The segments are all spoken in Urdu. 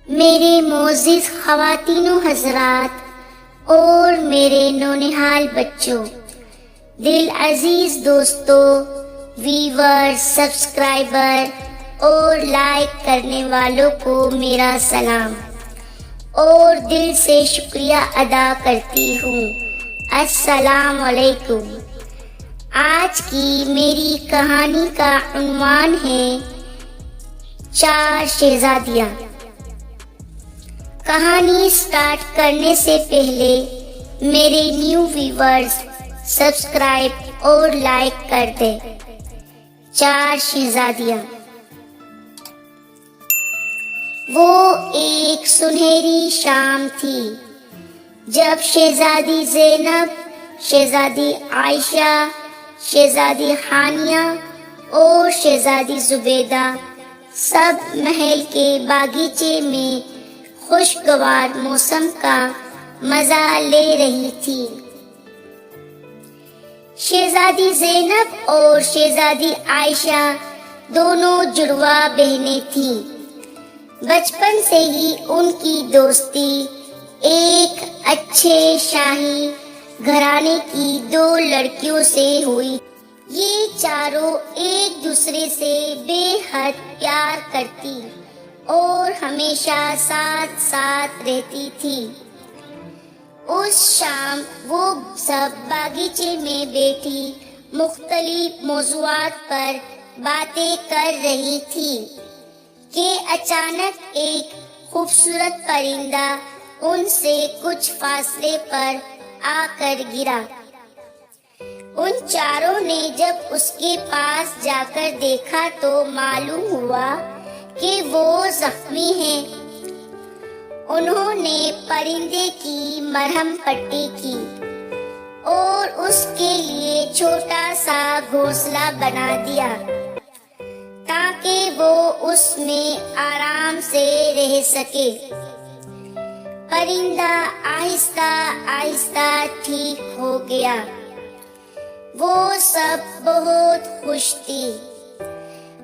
میرے معزز خواتین و حضرات اور میرے نونہال بچوں، دل عزیز دوستوں، ویور، سبسکرائبر اور لائک کرنے والوں کو میرا سلام اور دل سے شکریہ ادا کرتی ہوں۔ السلام علیکم۔ آج کی میری کہانی کا عنوان ہے 4 شہزادیاں۔ کہانی سٹارٹ کرنے سے پہلے میرے نیو ویورز سبسکرائب اور لائک کر دیں۔ 4 شہزادیاں۔ وہ ایک سنہری شام تھی جب شہزادی زینب، شہزادی عائشہ، شہزادی ہانیہ اور شہزادی زبیدہ سب محل کے باغیچے میں خوشگوار موسم کا مزہ لے رہی تھی۔ شہزادی زینب اور شہزادی عائشہ دونوں جڑواں بہنیں تھیں۔ بچپن سے ہی ان کی دوستی ایک اچھے شاہی گھرانے کی 2 لڑکیوں سے ہوئی۔ یہ چاروں ایک دوسرے سے بے حد پیار کرتی اور ہمیشہ ساتھ ساتھ رہتی تھی۔ اس شام وہ سب باغیچے میں بیٹھی مختلف موضوعات پر باتیں کر رہی تھی کہ اچانک ایک خوبصورت پرندہ ان سے کچھ فاصلے پر آ کر گرا۔ ان چاروں نے جب اس کے پاس جا کر دیکھا تو معلوم ہوا کہ وہ زخمی ہے۔ انہوں نے پرندے کی مرہم پٹی کی اور اس کے لیے چھوٹا سا گھونسلہ بنا دیا تاکہ وہ اس میں آرام سے رہ سکے۔ پرندہ آہستہ آہستہ ٹھیک ہو گیا۔ وہ سب بہت خوش تھی۔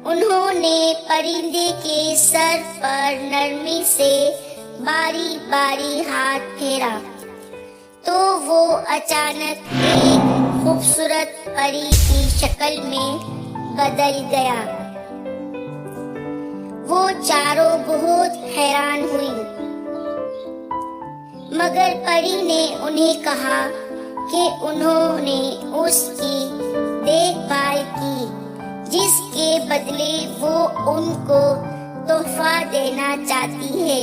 انہوں نے پرندے کے سر پر نرمی سے باری باری ہاتھ پھیرا تو وہ اچانک ایک خوبصورت پری کی شکل میں بدل گیا۔ وہ چاروں بہت حیران ہوئی، مگر پری نے انہیں کہا کہ انہوں نے اس کی دیکھ بھال کی جس کے بدلے وہ ان کو تحفہ دینا چاہتی ہے۔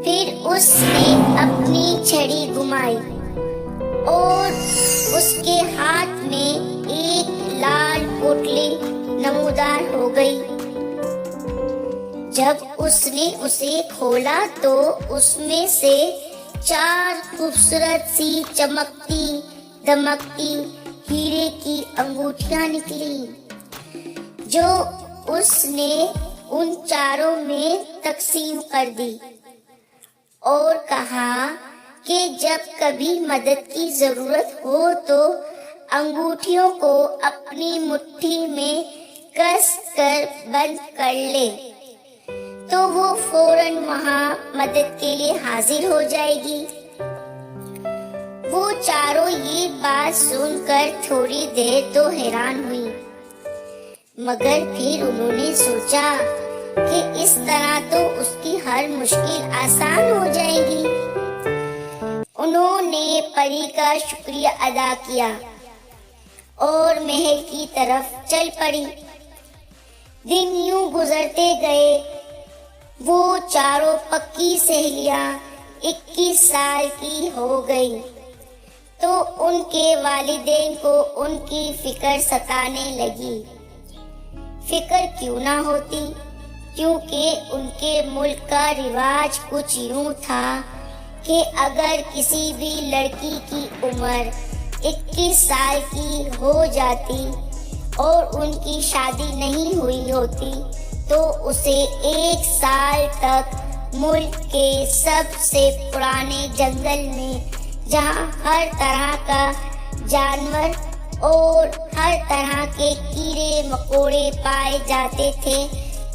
پھر اس نے اپنی چھڑی گھمائی اور اس کے ہاتھ میں ایک لال پوٹلی نمودار ہو گئی۔ جب اس نے اسے کھولا تو اس میں سے 4 خوبصورت سی چمکتی دمکتی ہیرے کی انگوٹھیاں نکلی جو اس نے ان چاروں میں تقسیم کر دی اور کہا کہ جب کبھی مدد کی ضرورت ہو تو انگوٹھیوں کو اپنی مٹھی میں کس کر بند کر لے تو وہ فوراً وہاں مدد کے لیے حاضر ہو جائے گی۔ وہ چاروں یہ بات سن کر تھوڑی دیر تو حیران ہوئی، مگر پھر انہوں نے سوچا کہ اس طرح تو اس کی ہر مشکل آسان ہو جائے گی۔ انہوں نے پری کا شکریہ ادا کیا اور محل کی طرف چل پڑی۔ دن یوں گزرتے گئے۔ وہ چاروں پکی سہیلیاں 21 سال کی ہو گئی تو ان کے والدین کو ان کی فکر ستانے لگی۔ فکر کیوں نہ ہوتی، کیونکہ ان کے ملک کا رواج کچھ یوں تھا کہ اگر کسی بھی لڑکی کی عمر 21 سال کی ہو جاتی اور ان کی شادی نہیں ہوئی ہوتی تو اسے 1 سال تک ملک کے سب سے پرانے جنگل میں، جہاں ہر طرح کا جانور اور ہر طرح کے کیڑے مکوڑے پائے جاتے تھے،